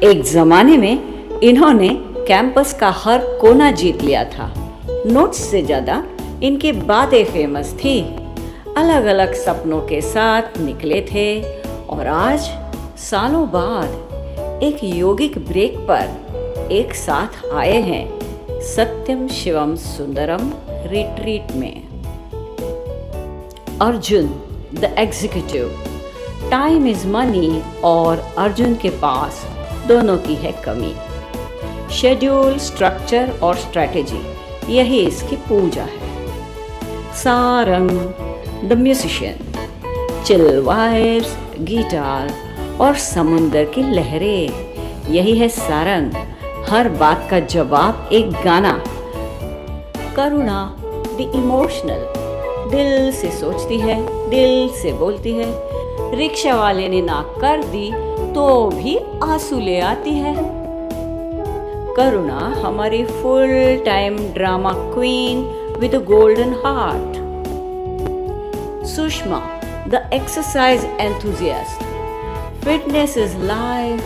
एक जमाने में इन्होंने कैंपस का हर कोना जीत लिया था। नोट्स से ज्यादा इनकी बातें फेमस थी। अलग अलग सपनों के साथ निकले थे और आज सालों बाद एक यौगिक ब्रेक पर एक साथ आए हैं सत्यम शिवम सुंदरम रिट्रीट में। Arjun the executive. Time is money और अर्जुन के पास दोनों की है कमी। शेड्यूल, स्ट्रक्चर और स्ट्रैटेजी, यही इसकी पूजा है। Sarang the musician. Chill vibes, guitar और समुंदर की लहरें, यही है सारंग। हर बात का जवाब एक गाना। करुणा द इमोशनल। दिल से सोचती है, दिल से बोलती है। रिक्शा वाले ने ना कर दी तो भी आंसू ले आती है। करुणा हमारी full time drama queen with a golden heart. Sushma the exercise enthusiast. Fitness is life.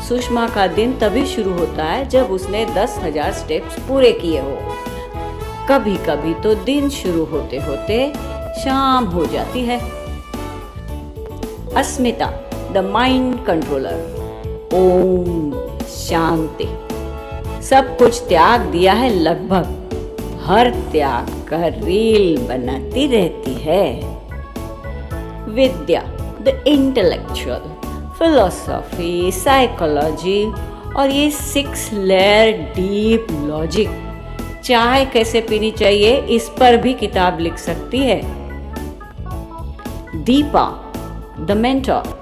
Sushma का दिन तभी शुरू होता है जब उसने 10,000 स्टेप्स पूरे किए हो। कभी कभी तो दिन शुरू होते होते शाम हो जाती है। अस्मिता the mind controller. Om Shanti. सब कुछ त्याग दिया है लगभग। हर त्याग कर रील बनाती रहती है। विद्या द इंटेलेक्चुअल। फिलोसॉफी, साइकोलॉजी और ये 6 लेयर डीप लॉजिक। चाय कैसे पीनी चाहिए इस पर भी किताब लिख सकती है। Deepa the mentor.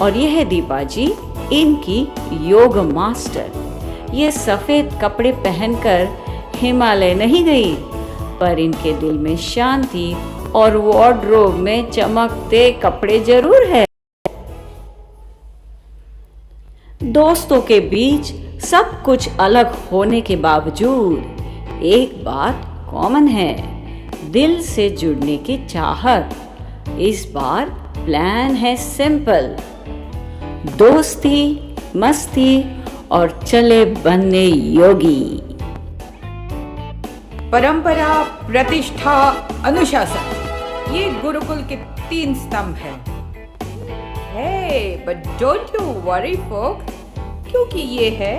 और यह है दीपा जी, इनकी योग मास्टर। ये सफेद कपड़े पहनकर हिमालय नहीं गई, पर इनके दिल में शांति और वार्डरोब में चमकते कपड़े जरूर है। दोस्तों के बीच सब कुछ अलग होने के बावजूद एक बात कॉमन है, दिल से जुड़ने की चाहत। इस बार प्लान है सिंपल, दोस्ती, मस्ती और चले बनने योगी। परंपरा, प्रतिष्ठा, अनुशासन, ये गुरुकुल के 3 स्तंभ हैं। Hey, but don't you worry folks, क्योंकि ये है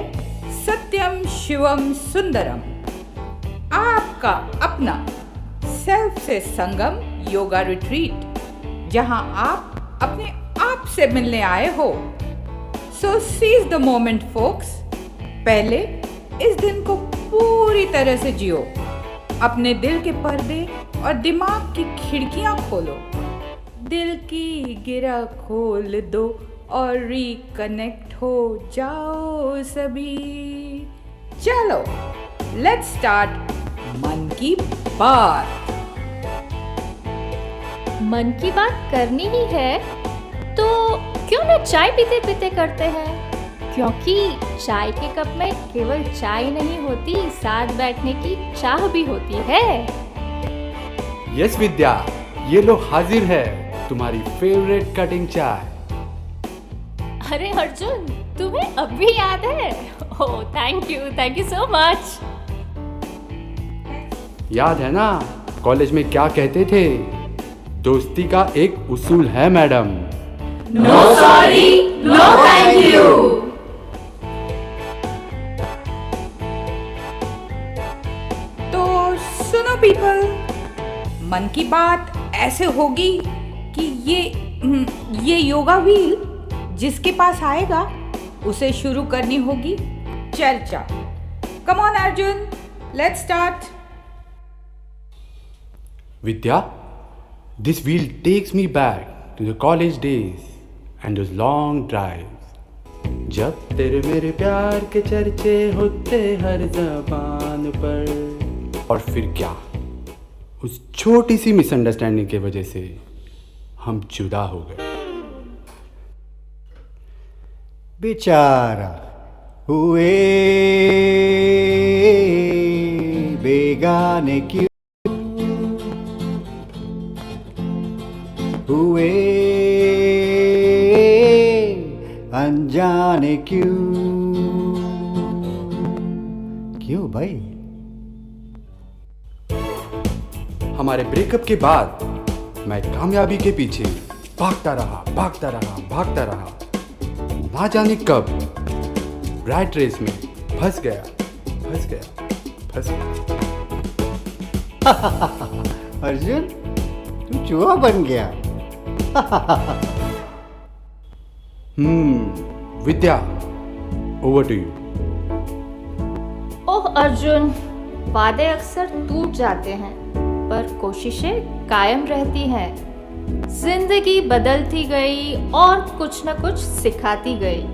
सत्यम शिवम सुंदरम, आपका अपना सेल्फ से संगम योगा रिट्रीट, जहां आप अपने आप से मिलने आए हो। So seize the moment folks। पहले इस दिन को पूरी तरह से जियो। अपने दिल के पर्दे और दिमाग की खिड़कियां खोलो। दिल की गिरा खोल दो और रिकनेक्ट हो जाओ सभी। चलो लेट्स स्टार्ट मन की बात। मन की बात करनी ही है तो क्यों ना चाय पीते पीते करते हैं, क्योंकि चाय के कप में केवल चाय नहीं होती, साथ बैठने की चाह भी होती है। यस विद्या, ये लो हाजिर है तुम्हारी फेवरेट कटिंग चाय। अरे अर्जुन, तुम्हें अब भी याद है? Oh thank you so much. याद है ना कॉलेज में क्या कहते थे? दोस्ती का एक उसूल है madam, no sorry, no thank you. तो सुनो पीपल, मन की बात ऐसे होगी कि ये योगा व्हील जिसके पास आएगा उसे शुरू करनी होगी चर्चा। Come on Arjun, let's start. Vidya, this wheel takes me back to the college days and those long drives, जब तेरे मेरे प्यार के चर्चे होते हर ज़बान पर। और फिर क्या, उस छोटी सी मिसअंडरस्टैंडिंग की वजह से हम जुदा हो गए। बेचारा हुए बेगाने क्यों हुए, अनजान जाने क्यों भाई? हमारे ब्रेकअप के बाद मैं कामयाबी के पीछे भागता रहा। ना जाने कब रैट रेस में फंस गया। अर्जुन, तू चूहा बन गया। विद्या, ओवर टू यू। ओह अर्जुन, वादे अक्सर टूट जाते हैं पर कोशिशें कायम रहती हैं। जिंदगी बदलती गई और कुछ न कुछ सिखाती गई।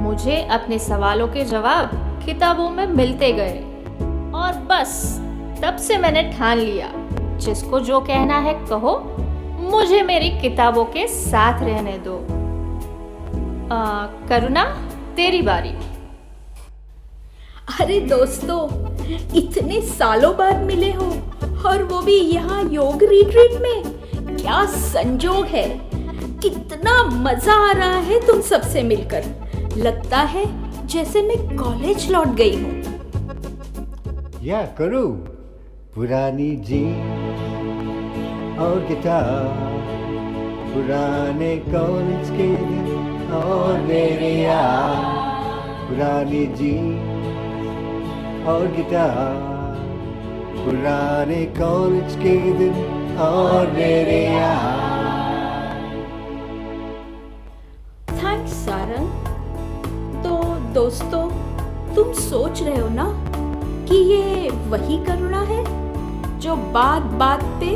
मुझे अपने सवालों के जवाब किताबों में मिलते गए और बस तब से मैंने ठान लिया, जिसको जो कहना है कहो, मुझे मेरी किताबों के साथ रहने दो। करुणा, तेरी बारी। अरे दोस्तों, इतने सालों बाद मिले हो और वो भी यहाँ योग रिट्रीट में। क्या संजोग है। कितना मजा आ रहा है तुम सबसे मिलकर। लगता है जैसे मैं कॉलेज लौट गई हूँ। या करो पुरानी जीन और गिटार, पुराने कॉलेज के दिन और मेरे यार। पुरानी जीन और गिटार, पुराने कॉलेज के दिन और मेरे यार। थैंक्स सारंग। तो दोस्तों, तुम सोच रहे हो ना कि ये वही करुणा है जो बात बात पे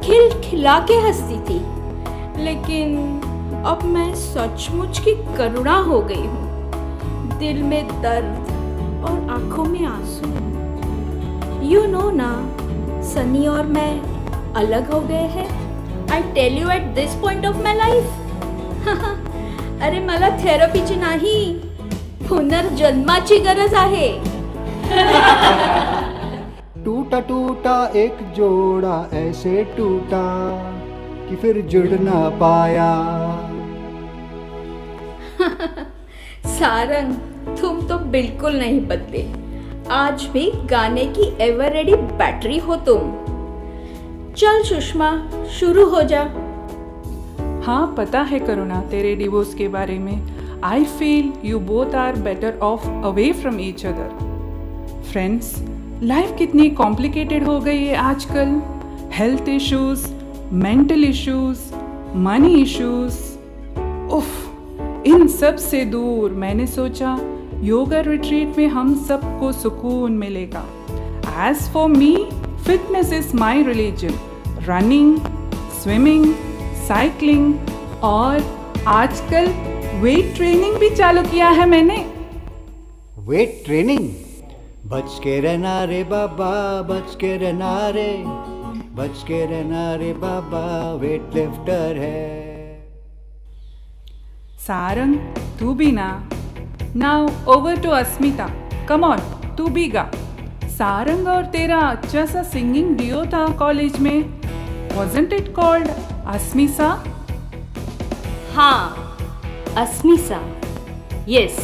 खिलखिला के हंसती थी, लेकिन अब मैं सचमुच की करुणा हो गई हूँ। दिल में दर्द और आंखों में आंसू। यू नो ना, सनी और मैं अलग हो गए हैं। I tell you at this point of my life. अरे मला थेरपीची नाही, पुनर्जन्माची गरज आहे। टूटा टूटा एक जोड़ा ऐसे टूटा कि फिर जुड़ ना पाया। सारंग, तुम तो बिल्कुल नहीं बदले। आज भी गाने की एवर रेडी बैटरी हो तुम। चल सुषमा, शुरू हो जा। हाँ, पता है करुणा तेरे डिवोर्स के बारे में। I feel you both are better off away from each other. Friends, life कितनी कॉम्प्लिकेटेड हो गई है आजकल। Health issues, mental issues, money issues. उफ, इन सब से दूर मैंने सोचा योगा रिट्रीट में हम सबको सुकून मिलेगा। As for me, fitness is my religion. Running, swimming, cycling और आजकल वेट ट्रेनिंग भी चालू किया है मैंने। Weight training? बच के रहना रे बाबा, बच के रहना रे, बच के रहना रे बाबा, वेट लिफ्टर है। सारंग, तू भी ना। Now over to Asmita. Come on, तू भी गा। सारंग और तेरा अच्छा सा सिंगिंग डियो था कॉलेज में। Wasn't it called Asmisa? हाँ, अस्मिसा। Yes,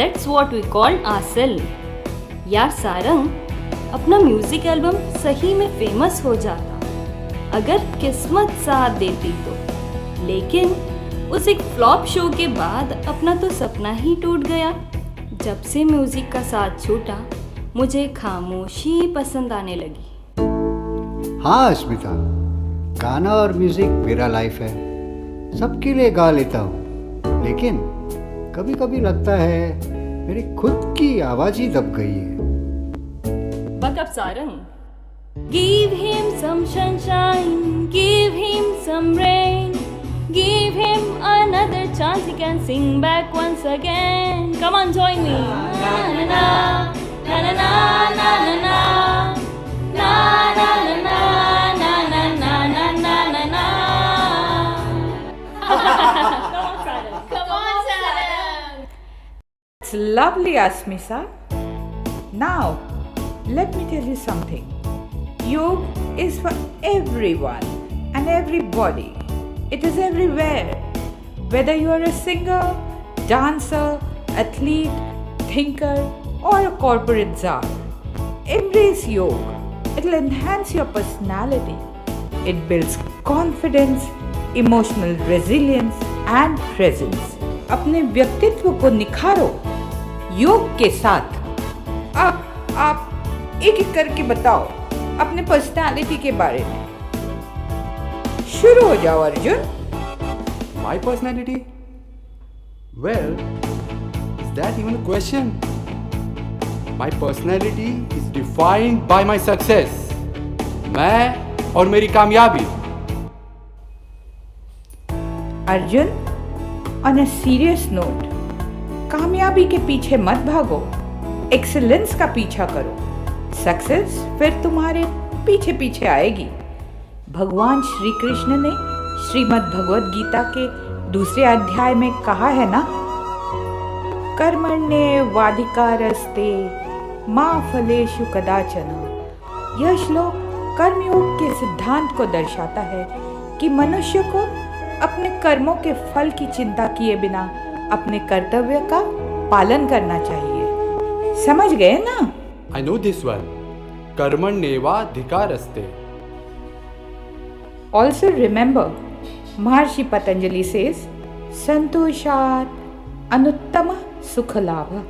that's what we call ourselves. यार सारंग, अपना म्यूजिक एल्बम सही में फेमस हो जाता अगर किस्मत साथ देती तो। लेकिन उस एक फ्लॉप शो के बाद अपना तो सपना ही टूट गया। जब से म्यूजिक का साथ छूटा, मुझे खामोशी पसंद आने लगी। हाँ अस्मिता, गाना और म्यूजिक मेरा लाइफ है। सबके लिए गा लेता हूँ, लेकिन कभी कभी लगता है मेरी खुद की आवाज ही दब गई है। Buck up, Sarang. Give him some sunshine, give him some rain, give him another chance, he can sing back once again. Come on, join me. Na na na, na na na, na na na, na na na na, na na na, na na na. Come on, Sarang. Come on, Sarang. It's lovely, Asmisa. Now, let me tell you something. Yoga is for everyone and everybody. It is everywhere. Whether you are a singer, dancer, athlete, thinker, or a corporate czar. Embrace yoga. It'll enhance your personality. It builds confidence, emotional resilience, and presence. अपने व्यक्तित्व को निखारो योग के साथ। अब आप एक एक करके बताओ अपने पर्सनालिटी के बारे में। शुरू हो जाओ Arjun. My personality? Well, is that even a question? My personality is defined by my success. मैं और मेरी कामयाबी। Arjun, on a serious note, कामयाबी के पीछे मत भागो, एक्सीलेंस का पीछा करो। सक्सेस फिर तुम्हारे पीछे पीछे आएगी। भगवान श्री कृष्ण ने श्रीमद् भगवद गीता के 2 अध्याय में कहा है ना, कर्मण्येवाधिकारस्ते मा फलेषु कदाचन। यह श्लोक कर्मयोग के सिद्धांत को दर्शाता है कि मनुष्य को अपने कर्मों के फल की चिंता किए बिना अपने कर्तव्य का पालन करना चाहिए। समझ गए ना? I know this one. कर्मण्येवाधिकारस्ते. Also remember, Maharshi Patanjali says, Santoshat anuttama sukhalabha.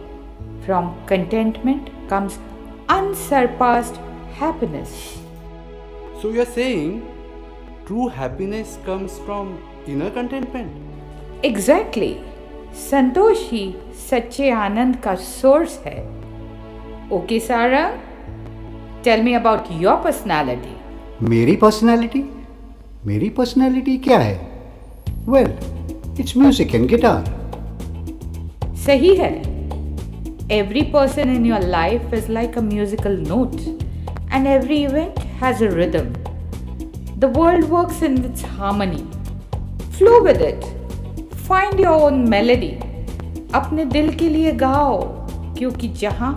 From contentment comes unsurpassed happiness. So you're saying true happiness comes from inner contentment? Exactly. संतोष ही सच्चे आनंद का सोर्स है। Okay Sara, tell me about your personality. मेरी personality क्या है? Well, it's music and guitar. सही है। Every person in your life is like a musical note and every event has a rhythm. The world works in its harmony. Flow with it. Find your own melody. अपने दिल के लिए गाओ, क्योंकि जहाँ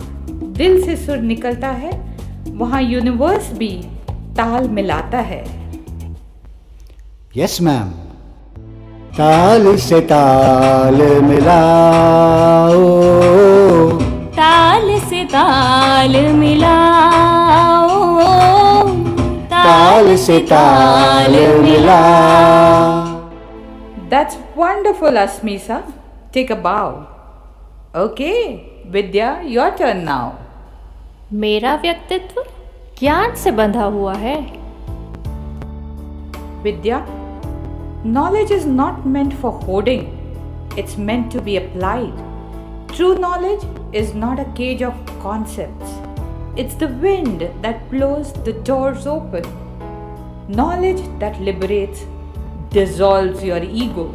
दिल से सुर निकलता है वहाँ यूनिवर्स भी ताल मिलाता है। Yes ma'am. ताल से ताल मिलाओ, ताल से ताल मिलाओ, ताल से ताल मिलाओ। That's wonderful, Asmisa. Take a bow. Okay, Vidya, your turn now. मेरा व्यक्तित्व ज्ञान से बंधा हुआ है। Vidya, knowledge is not meant for hoarding. It's meant to be applied. True knowledge is not a cage of concepts. It's the wind that blows the doors open. Knowledge that liberates dissolves your ego.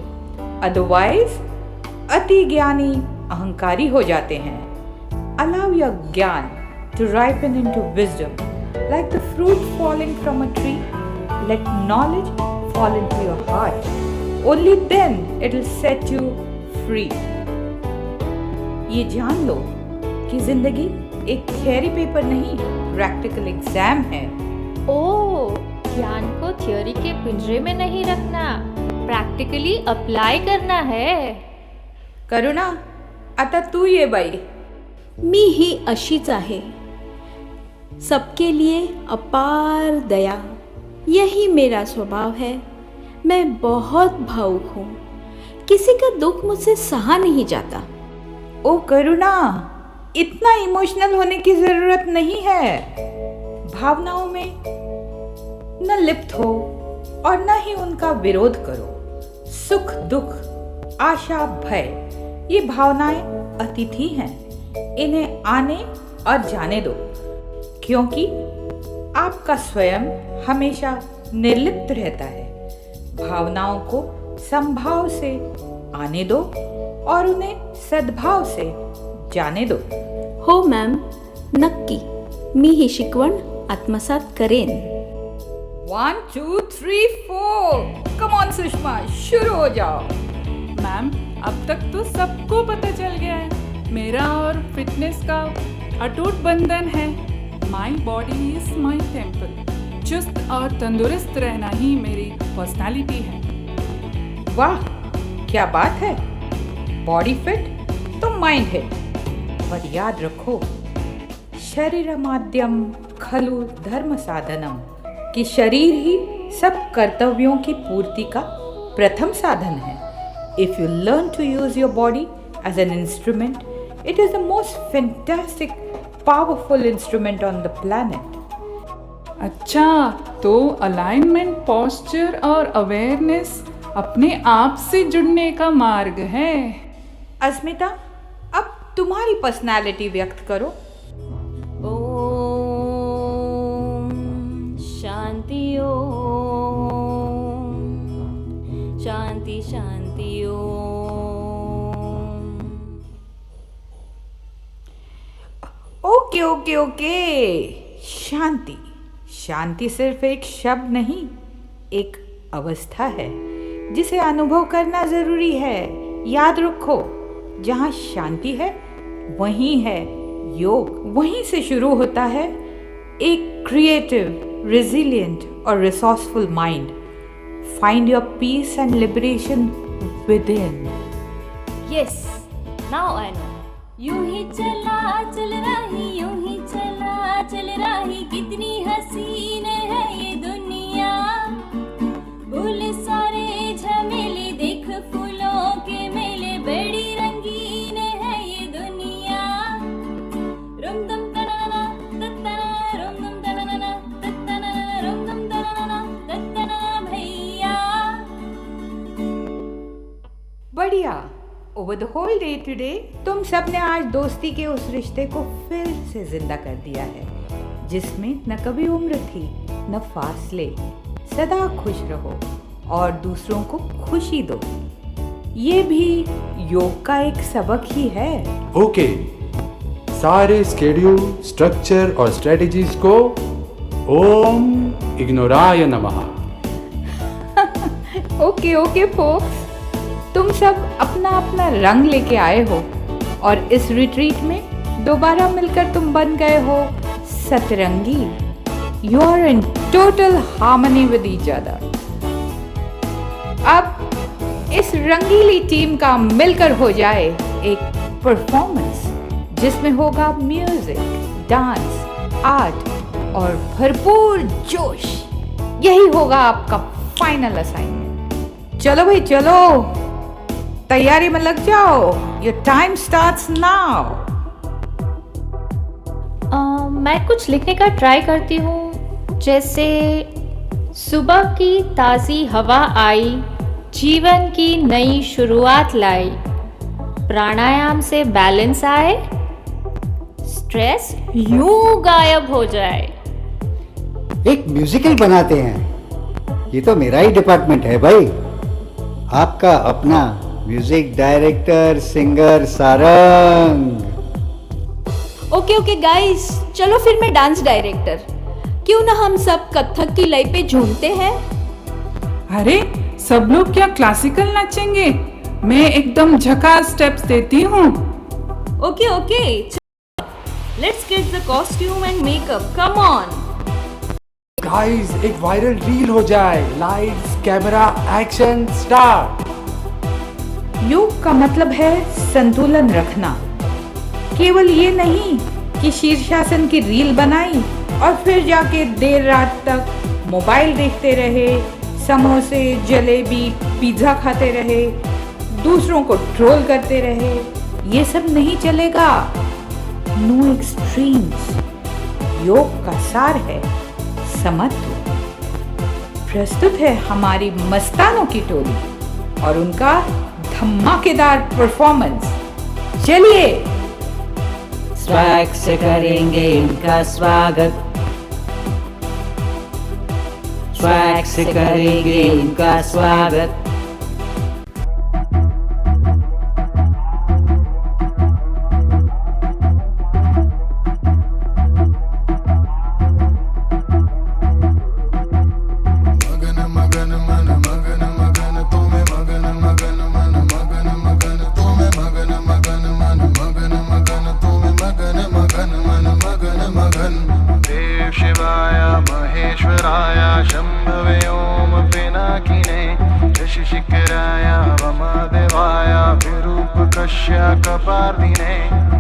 Otherwise, अति ज्ञानी अहंकारी हो जाते हैं. Allow your ज्ञान to ripen into wisdom. Like the fruit falling from a tree, let knowledge fall into your heart. Only then it will set you free. ये जान लो कि जिंदगी एक थियरी पेपर नहीं, प्रैक्टिकल एग्जाम है. ओह, ज्ञान को थ्योरी के पिंजरे में नहीं रखना, प्रैक्टिकली अप्लाई करना है. करुणा, आता तू ये बाई. मी ही अशीच आहे. सबके लिए अपार दया, यही मेरा स्वभाव है. मैं बहुत भावुक हूँ. किसी का दुख मुझसे सहा नहीं जाता. ओ करुणा, इतना इमोशनल होने की जरूरत नहीं है. भावनाओं में न लिप्त हो और न ही उनका विरोध करो. सुख दुख, आशा भय, ये भावनाएं अतिथि हैं. इन्हें आने और जाने दो, क्योंकि आपका स्वयं हमेशा निर्लिप्त रहता है. भावनाओं को संभाव से आने दो और उन्हें सद्भाव से जाने दो. हो मॅम, नक्की मी ही शिकवण आत्मसात करेन. 1 2 3 4. कम ऑन सुषमा, शुरू हो जाओ. मैम, अब तक तो सबको पता चल गया है, मेरा और फिटनेस का अटूट बंधन है. My body is my temple. चुस्त और तंदुरुस्त रहना ही मेरी पर्सनालिटी है. वाह, क्या बात है. बॉडी फिट तो माइंड हिट। पर याद रखो, शरीरमाद्यम खलु धर्म साधनम, कि शरीर ही सब कर्तव्यों की पूर्ति का प्रथम साधन है। If you learn to use your body as an instrument, it is the most fantastic, powerful instrument on the planet. अच्छा, तो अलाइनमेंट, पोस्चर और अवेयरनेस अपने आप से जुड़ने का मार्ग है। अस्मिता, अब तुम्हारी पर्सनालिटी व्यक्त करो। ओम शांति, ओम शांति शांति, ओम। ओके, शांति। शांति सिर्फ एक शब्द नहीं, एक अवस्था है जिसे अनुभव करना जरूरी है। याद रखो, जहाँ शांति है वहीं है योग। वहीं से शुरू होता है एक क्रिएटिव, रिजिलियंट और resourceful mind. Find your peace and liberation within. Yes, now I know. यूं ही चला चल रही, यूं ही चला चल रही, कितनी हसीन है ये दुनिया। भूल सारे झमेले, देख फूलों के मेले, बड़ी रंगीन है ये दुनिया। रुम दम तनाना तत्तना, रुम दम तनाना तत्तना, रुम दम तनाना तत्तना भैया। बढ़िया। Over the whole day today तुम सबने आज दोस्ती के उस रिश्ते को फिर से जिंदा कर दिया है, जिसमें न कभी उम्र थी न फासले। सदा खुश रहो और दूसरों को खुशी दो। ये भी योग का एक सबक ही है। ओके, सारे स्केड्यूल, स्ट्रक्चर और स्ट्रेटजीज को ओम इग्नोराय नमः। ओके फोक्स, तुम सब अपना अपना रंग लेके आए हो और इस रिट्रीट में दोबारा मिलकर तुम बन गए हो सतरंगी। You are in total harmony with each other. अब इस रंगीली टीम का मिलकर हो जाए एक परफॉर्मेंस, जिसमें होगा म्यूजिक, डांस, आर्ट और भरपूर जोश। यही होगा आपका फाइनल असाइनमेंट। चलो भाई चलो, तैयारी में लग जाओ। Your time starts now. मैं कुछ लिखने का ट्राई करती हूँ, जैसे सुबह की ताज़ी हवा आई, जीवन की नई शुरुआत लाई, प्राणायाम से बैलेंस आए, स्ट्रेस यूं गायब हो जाए। एक म्यूजिकल बनाते हैं। ये तो मेरा ही डिपार्टमेंट है भाई। आपका अपना music director, singer Sarang. Okay guys, चलो फिर मैं डांस डायरेक्टर। क्यों ना हम सब कथक की लय पे झूमते हैं। अरे, सब लोग क्या क्लासिकल नाचेंगे? मैं एकदम झकास स्टेप्स देती हूँ। Okay, let's get the costume and makeup, come on. Guys, एक वायरल रील हो जाए। Lights, camera, action, start. योग का मतलब है संतुलन रखना। केवल ये नहीं कि शीर्षासन की रील बनाई और फिर जाके देर रात तक मोबाइल देखते रहे, समोसे, जलेबी, पिज्ज़ा खाते रहे, दूसरों को ट्रोल करते रहे। ये सब नहीं चलेगा। No extremes. योग का सार है समत्व। प्रस्तुत है हमारी मस्तानों की टोली और उनका धमाकेदार परफॉर्मेंस। चलिए, स्वैग से करेंगे इनका स्वागत, स्वैग से करेंगे इनका स्वागत। देव शिवाय महेश्वराय शंभवे ओम पिनाकिने शशि वश्य कपार्दिने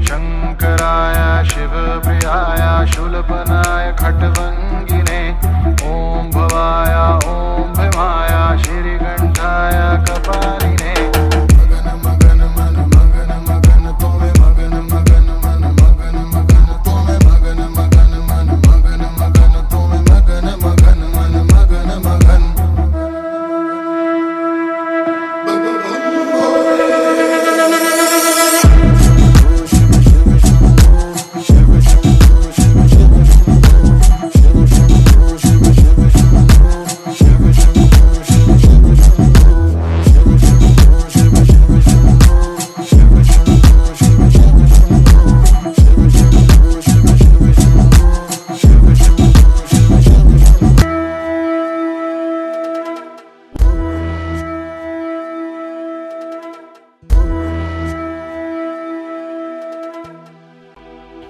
शङ्कराय शिवप्रियाय शूलपनाय खट्वङ्गिने ॐ भवाय ॐ भीमाय श्रीकण्ठाय कपालिने मगन मगन मन मगन मगन तोमे मगन मगन मन मगन मगन तोमे मगन मगन मन मगन मगन तोमे मगन मगन मन मगन मगन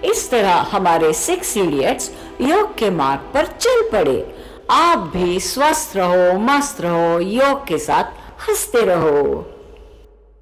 इस तरह हमारे 6 इडियट्स योग के मार्ग पर चल पड़े। आप भी स्वस्थ रहो, मस्त रहो, योग के साथ हंसते रहो।